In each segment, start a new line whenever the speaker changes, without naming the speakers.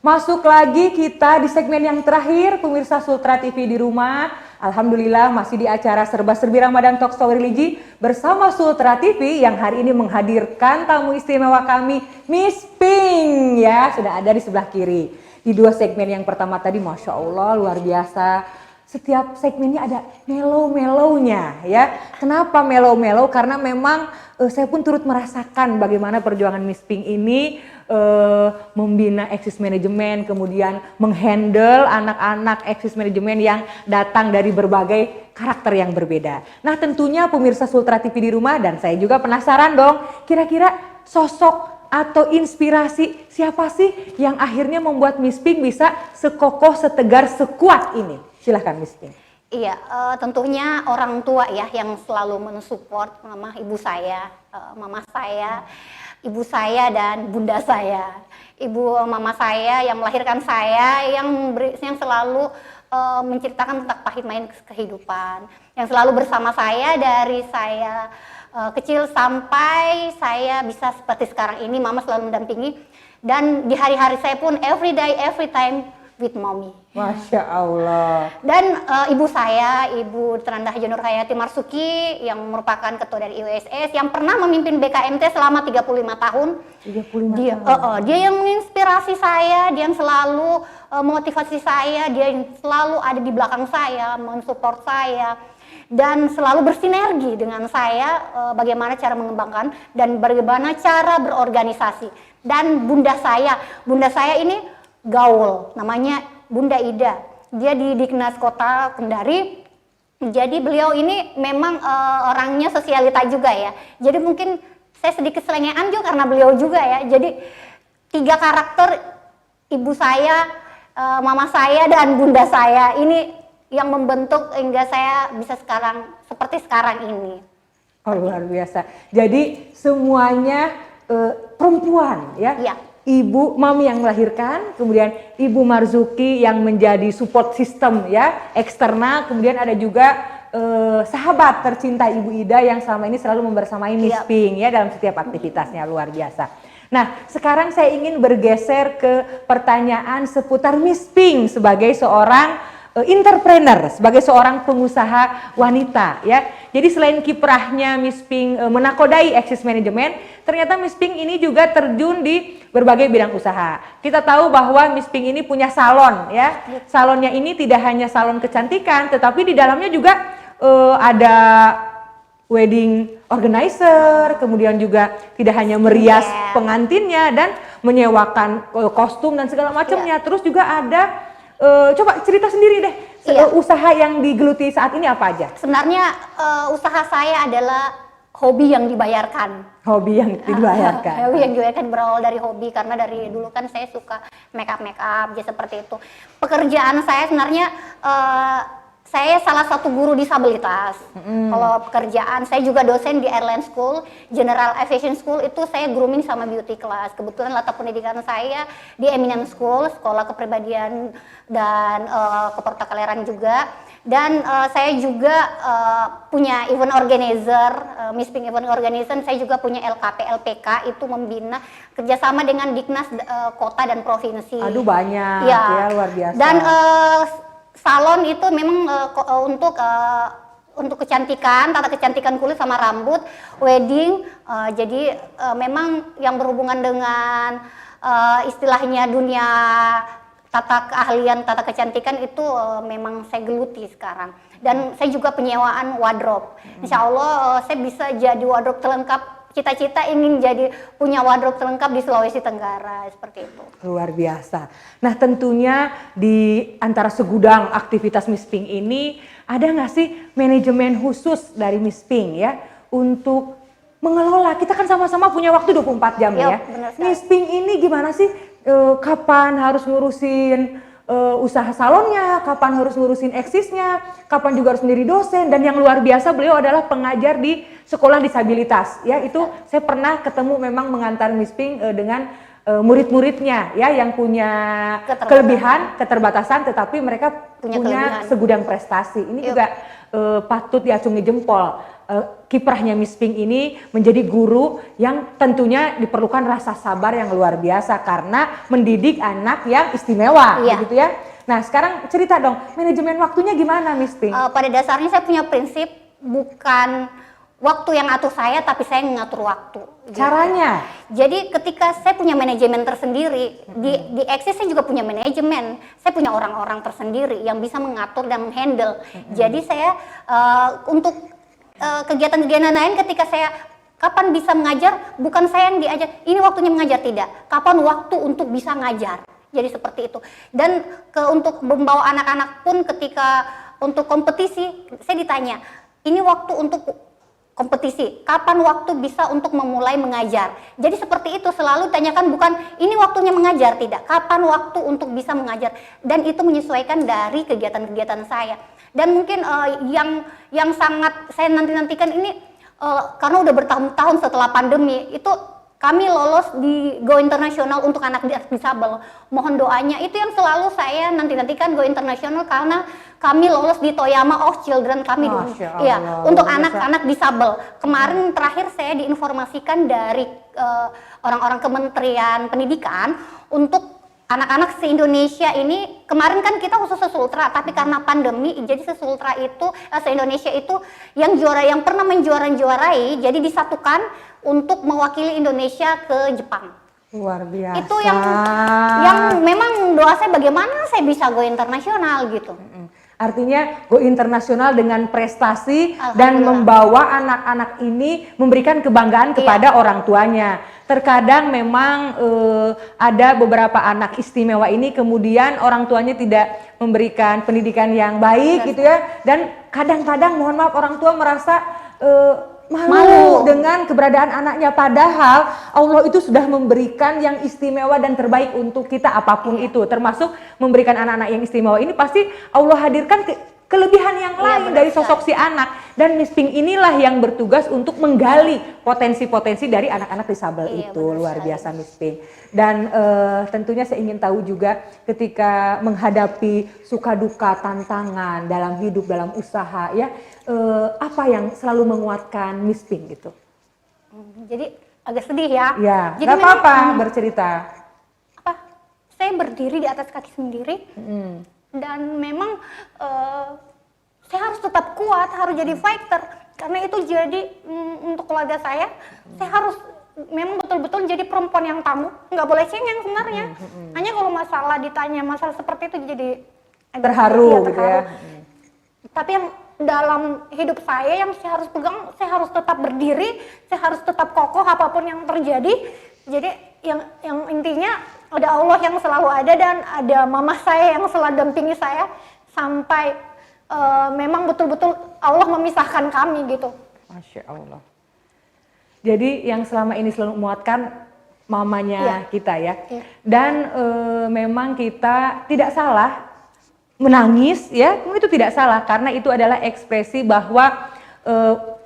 Masuk lagi kita di segmen yang terakhir, pemirsa Sultra TV di rumah. Alhamdulillah masih di acara Serba-Serbi Ramadan Talk Show Religi bersama Sultra TV yang hari ini menghadirkan tamu istimewa kami, Miss Pink ya, sudah ada di sebelah kiri. Di dua segmen yang pertama tadi, Masya Allah luar biasa. Setiap segmennya ada mellow-mellownya ya. Kenapa mellow-mellow? Karena memang saya pun turut merasakan bagaimana perjuangan Miss Pink ini membina eksis manajemen, kemudian menghandle anak-anak eksis manajemen yang datang dari berbagai karakter yang berbeda. Nah tentunya pemirsa Sultra TV di rumah dan saya juga penasaran dong, kira-kira sosok atau inspirasi siapa sih yang akhirnya membuat Miss Pink bisa sekokoh, setegar, sekuat ini? Silahkan Miss Pink.
Iya, tentunya orang tua ya yang selalu mensupport ibu saya, mama saya, ibu saya dan bunda saya. Ibu mama saya yang melahirkan saya, yang selalu menceritakan tentang pahit manis kehidupan, yang selalu bersama saya dari saya kecil sampai saya bisa seperti sekarang ini. Mama selalu mendampingi dan di hari-hari saya pun every day, every time with mommy.
Masya Allah.
Dan ibu saya, Ibu Terandah Nur Hayati Marsuki yang merupakan ketua dari IWSS yang pernah memimpin BKMT selama 35 tahun.
35
dia,
tahun.
Dia yang menginspirasi saya, dia yang selalu memotivasi saya, dia yang selalu ada di belakang saya, mensupport saya dan selalu bersinergi dengan saya bagaimana cara mengembangkan dan bagaimana cara berorganisasi. Dan bunda saya ini gaul, namanya Bunda Ida. Dia di Diknas Kota Kendari. Jadi beliau ini memang orangnya sosialita juga ya. Jadi mungkin saya sedikit selengean juga karena beliau juga ya. Jadi 3 karakter ibu saya, mama saya dan bunda saya ini yang membentuk hingga saya bisa sekarang seperti sekarang ini.
Oh, luar biasa. Jadi semuanya perempuan ya.
Iya.
Ibu mami yang melahirkan, kemudian Ibu Marzuki yang menjadi support system ya, eksternal, kemudian ada juga sahabat tercinta Ibu Ida yang selama ini selalu membersamai Miss Pink ya dalam setiap aktivitasnya, luar biasa. Nah, sekarang saya ingin bergeser ke pertanyaan seputar Miss Pink sebagai seorang entrepreneur, sebagai seorang pengusaha wanita ya. Jadi selain kiprahnya Miss Pink menakodai eksis manajemen, ternyata Miss Pink ini juga terjun di berbagai bidang usaha. Kita tahu bahwa Miss Pink ini punya salon ya. Salonnya ini tidak hanya salon kecantikan, tetapi di dalamnya juga ada wedding organizer, kemudian juga tidak hanya merias pengantinnya dan menyewakan kostum dan segala macamnya. Terus juga ada coba cerita sendiri deh, usaha yang digeluti saat ini apa aja?
Sebenarnya usaha saya adalah hobi yang dibayarkan.
Hobi yang dibayarkan.
Hobi yang dibayarkan berawal dari hobi karena dari dulu kan saya suka make up ya seperti itu. Pekerjaan saya sebenarnya saya salah satu guru disabilitas. Kalau pekerjaan saya juga dosen di Airline School, General Aviation School itu saya grooming sama beauty class. Kebetulan latar pendidikan saya di Eminent School, sekolah kepribadian dan keprotokoleran juga. Dan saya juga punya event organizer, Miss Pink Event Organization. Saya juga punya LKP, LPK itu membina kerjasama dengan Diknas kota dan provinsi.
Aduh banyak ya luar biasa.
Dan salon itu memang untuk kecantikan, tata kecantikan kulit sama rambut, wedding. Jadi memang yang berhubungan dengan istilahnya dunia tata keahlian, tata kecantikan itu memang saya geluti sekarang. Dan saya juga penyewaan wardrobe. Insya Allah saya bisa jadi wardrobe terlengkap. Cita-cita ingin jadi punya wardrobe terlengkap di Sulawesi Tenggara, seperti itu.
Luar biasa. Nah tentunya di antara segudang aktivitas Miss Pink ini, ada nggak sih manajemen khusus dari Miss Pink ya untuk mengelola? Kita kan sama-sama punya waktu 24 jam ya. Miss Pink ini gimana sih? Kapan harus ngurusin usaha salonnya, kapan harus ngurusin eksisnya, kapan juga harus menjadi dosen, dan yang luar biasa beliau adalah pengajar di sekolah disabilitas ya. Itu saya pernah ketemu memang mengantar Miss Pink dengan murid-muridnya ya yang punya kelebihan, keterbatasan, tetapi mereka punya segudang prestasi. Ini juga patut diacungi jempol. kiprahnya Miss Pink ini menjadi guru yang tentunya diperlukan rasa sabar yang luar biasa karena mendidik anak yang istimewa, begitu ya. Nah sekarang cerita dong, manajemen waktunya gimana Miss Pink?
Pada dasarnya saya punya prinsip bukan waktu yang atur saya, tapi saya mengatur waktu.
Caranya?
Jadi ketika saya punya manajemen tersendiri, di Eksis saya juga punya manajemen. Saya punya orang-orang tersendiri yang bisa mengatur dan menghandle. Jadi saya untuk kegiatan-kegiatan lain ketika saya kapan bisa mengajar, bukan saya yang diajar, ini waktunya mengajar, tidak. Kapan waktu untuk bisa ngajar. Jadi seperti itu. Dan untuk membawa anak-anak pun ketika untuk kompetisi, saya ditanya, ini waktu untuk kompetisi, kapan waktu bisa untuk memulai mengajar. Jadi seperti itu selalu tanyakan, bukan ini waktunya mengajar, tidak, kapan waktu untuk bisa mengajar, dan itu menyesuaikan dari kegiatan-kegiatan saya. Dan mungkin yang sangat saya nantikan ini karena udah bertahun-tahun setelah pandemi itu kami lolos di Go Internasional untuk anak disabel. Mohon doanya, itu yang selalu saya nantikan Go Internasional karena kami lolos di Toyama of Children kami ya, untuk anak-anak disabel. Kemarin terakhir saya diinformasikan dari orang-orang Kementerian Pendidikan untuk anak-anak se-Indonesia ini, kemarin kan kita khusus se-Sultra, tapi karena pandemi jadi se-Sultra itu, se-Indonesia itu yang pernah menjuarai, jadi disatukan untuk mewakili Indonesia ke Jepang.
Luar biasa.
Itu yang memang doa saya bagaimana saya bisa go internasional gitu.
Artinya go internasional dengan prestasi dan membawa anak-anak ini memberikan kebanggaan kepada orang tuanya. Terkadang memang ada beberapa anak istimewa ini kemudian orang tuanya tidak memberikan pendidikan yang baik gitu ya. Dan kadang-kadang mohon maaf orang tua merasa malu dengan keberadaan anaknya, padahal Allah itu sudah memberikan yang istimewa dan terbaik untuk kita apapun itu, termasuk memberikan anak-anak yang istimewa ini pasti Allah hadirkan kelebihan yang lain dari sosok si anak, dan Miss Pink inilah yang bertugas untuk menggali potensi-potensi dari anak-anak disabel itu. Luar biasa Miss Pink. Dan tentunya saya ingin tahu juga ketika menghadapi suka duka tantangan dalam hidup, dalam usaha ya, apa yang selalu menguatkan Miss Pink gitu?
Jadi agak sedih ya.
Ya,
jadi
nggak apa-apa bercerita.
Saya berdiri di atas kaki sendiri. Dan memang saya harus tetap kuat, harus jadi fighter, karena itu jadi untuk keluarga saya harus memang betul-betul jadi perempuan yang tangguh, nggak boleh cengeng sebenarnya. Hanya kalau masalah ditanya masalah seperti itu jadi
terharu gitu ya.
Tapi yang dalam hidup saya yang saya harus pegang, saya harus tetap berdiri, saya harus tetap kokoh apapun yang terjadi. Jadi yang intinya ada Allah yang selalu ada dan ada mama saya yang selalu dampingi saya sampai memang betul-betul Allah memisahkan kami gitu. Masya
Allah. Jadi yang selama ini selalu menguatkan mamanya kita ya. Dan memang kita tidak salah menangis ya, itu tidak salah karena itu adalah ekspresi bahwa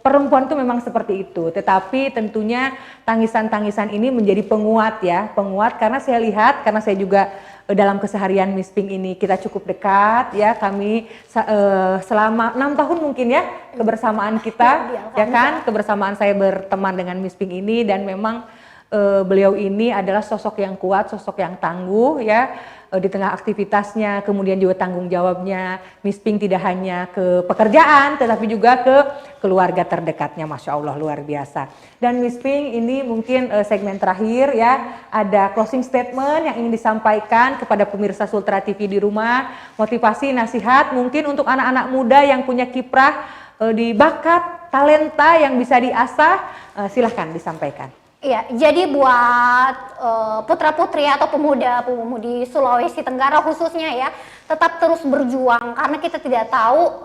perempuan itu memang seperti itu. Tetapi tentunya tangisan-tangisan ini menjadi penguat ya, penguat karena saya lihat, karena saya juga dalam keseharian Miss Pink ini kita cukup dekat ya, kami selama 6 tahun mungkin ya kebersamaan kita ya kan, kebersamaan saya berteman dengan Miss Pink ini, dan memang beliau ini adalah sosok yang kuat, sosok yang tangguh ya di tengah aktivitasnya, kemudian juga tanggung jawabnya Miss Pink tidak hanya ke pekerjaan tetapi juga ke keluarga terdekatnya. Masya Allah luar biasa. Dan Miss Pink ini mungkin segmen terakhir ya, ada closing statement yang ingin disampaikan kepada pemirsa Sultra TV di rumah, motivasi, nasihat mungkin untuk anak-anak muda yang punya kiprah di bakat, talenta yang bisa diasah, silahkan disampaikan.
Iya, jadi buat putra-putri atau pemuda-pemudi Sulawesi Tenggara khususnya ya, tetap terus berjuang karena kita tidak tahu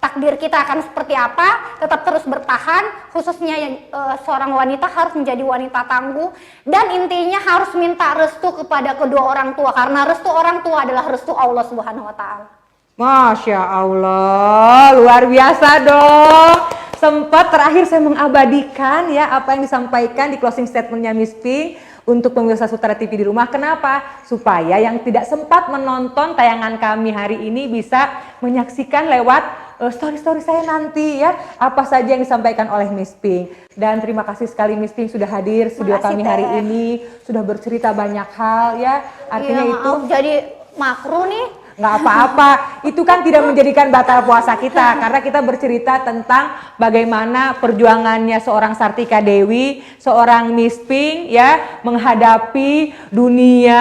takdir kita akan seperti apa, tetap terus bertahan, khususnya seorang wanita harus menjadi wanita tangguh, dan intinya harus minta restu kepada kedua orang tua karena restu orang tua adalah restu Allah Subhanahu wa taala.
Masya Allah, luar biasa dong. Sempat terakhir saya mengabadikan ya apa yang disampaikan di closing statementnya Miss Pink untuk pemirsa Sultra TV di rumah. Kenapa? Supaya yang tidak sempat menonton tayangan kami hari ini bisa menyaksikan lewat story-story saya nanti ya, apa saja yang disampaikan oleh Miss Pink. Dan terima kasih sekali Miss Pink sudah hadir studio kami hari ini, sudah bercerita banyak hal ya. Artinya
iya,
itu
maaf, jadi makruh nih.
nggak apa-apa, itu kan tidak menjadikan batal puasa kita karena kita bercerita tentang bagaimana perjuangannya seorang Sartika Dewi, seorang Miss Pink ya menghadapi dunia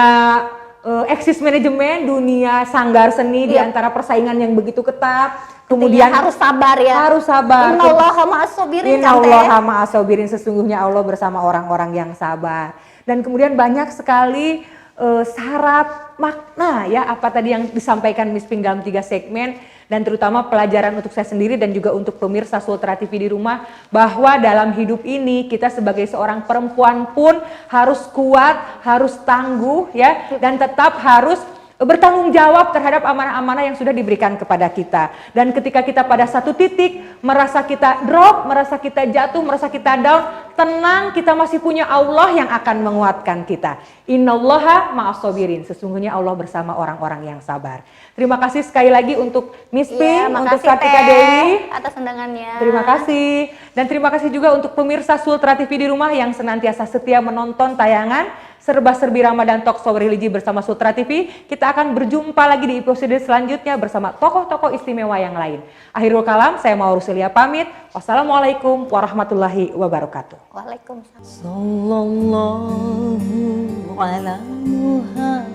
eksis manajemen, dunia sanggar seni di antara persaingan yang begitu ketat. Kemudian
harus sabar ya.
Harus sabar.
Innallaha ma'as-sabirin.
Innallaha ma'as-sabirin, sesungguhnya Allah bersama orang-orang yang sabar. Dan kemudian banyak sekali syarat makna ya apa tadi yang disampaikan Miss Pink dalam 3 segmen, dan terutama pelajaran untuk saya sendiri dan juga untuk pemirsa Sultra TV di rumah, bahwa dalam hidup ini kita sebagai seorang perempuan pun harus kuat, harus tangguh ya, dan tetap harus bertanggung jawab terhadap amanah-amanah yang sudah diberikan kepada kita. Dan ketika kita pada satu titik merasa kita drop, merasa kita jatuh, merasa kita down, tenang, kita masih punya Allah yang akan menguatkan kita. Innallaha ma'as-sabirin, sesungguhnya Allah bersama orang-orang yang sabar. Terima kasih sekali lagi untuk Miss Pink, untuk Sartika Dewi
atas undangannya.
Terima kasih. Dan terima kasih juga untuk pemirsa Sultra TV di rumah yang senantiasa setia menonton tayangan Serba-serbi Ramadan Talk Show Religi bersama Sultra TV. Kita akan berjumpa lagi di episode selanjutnya bersama tokoh-tokoh istimewa yang lain. Akhirul kalam, saya Mauruh Celia pamit. Wassalamualaikum warahmatullahi wabarakatuh.
Waalaikumsalam.
Sallallahu ala Muhammad,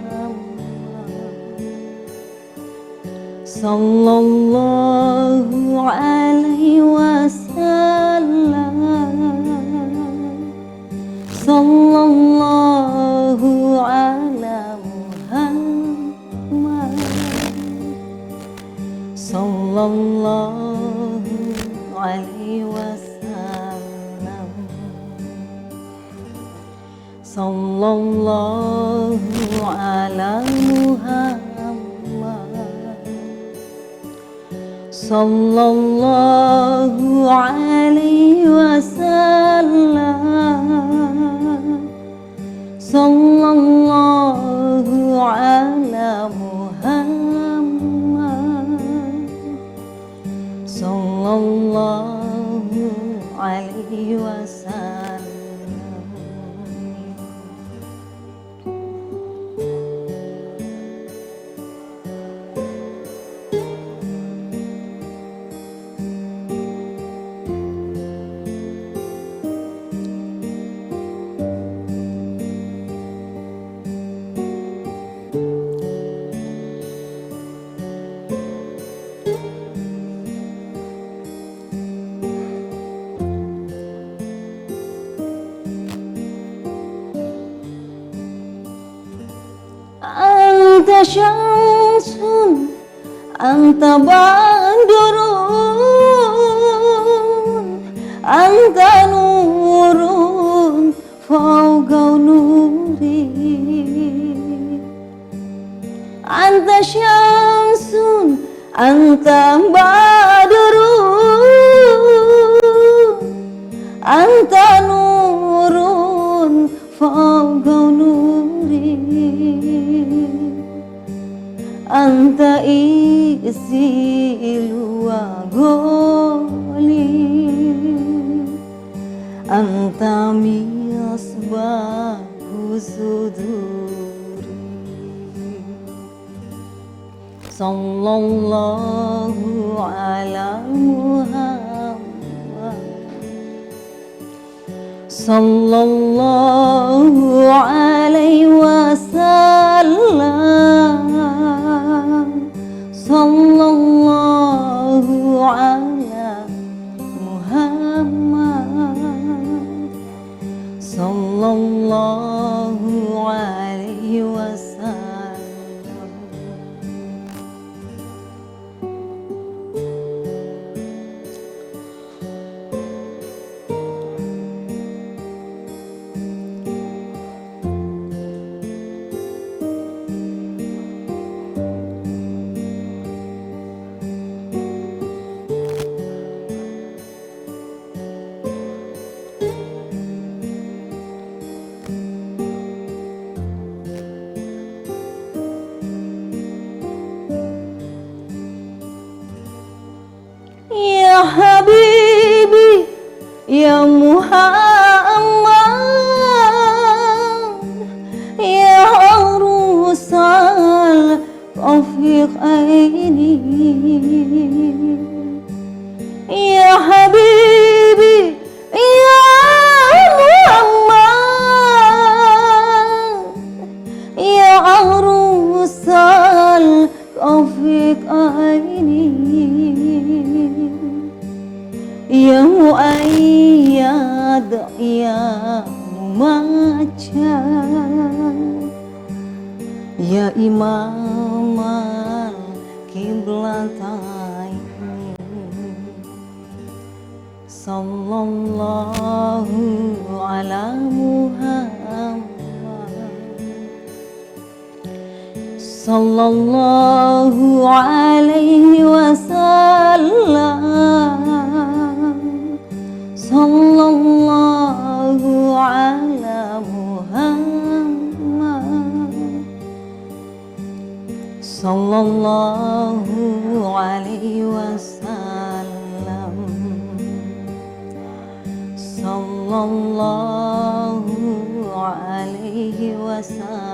sallallahu alaihi wasallam, sallallahu ala Muhammad, sallallahu alaihi wasallam, sallallahu ala Muhammad, sallallahu alaihi wasallam, sallallahu ala Muhammad, sallallahu alaihi wasallam. Anta syamsun, anta badrun, anta nurun fawqa nuri. Anta syamsun, anta badrun, anta nurun fawqa nuri. Anta isilu wa goli, anta misbahu suduri. Sallallahu ala Muhammad, sallallahu alaihi wasallam, sallallahu ala Muhammad, sallallahu alaihi wasallam. Ya Habibi Ya Muhammad Ya Arusal Rafiq Aini Ya Habibi Ya Muhammad Ya Arusal Rafiq Aini Ya Mu'ayyad Ya Mumacan Ya Imam al-Qiblatain Sallallahu ala Muhammad Sallallahu alaihi wasallam Sallallahu ala Muhammad Sallallahu alaihi wasallam Sallallahu alaihi wasallam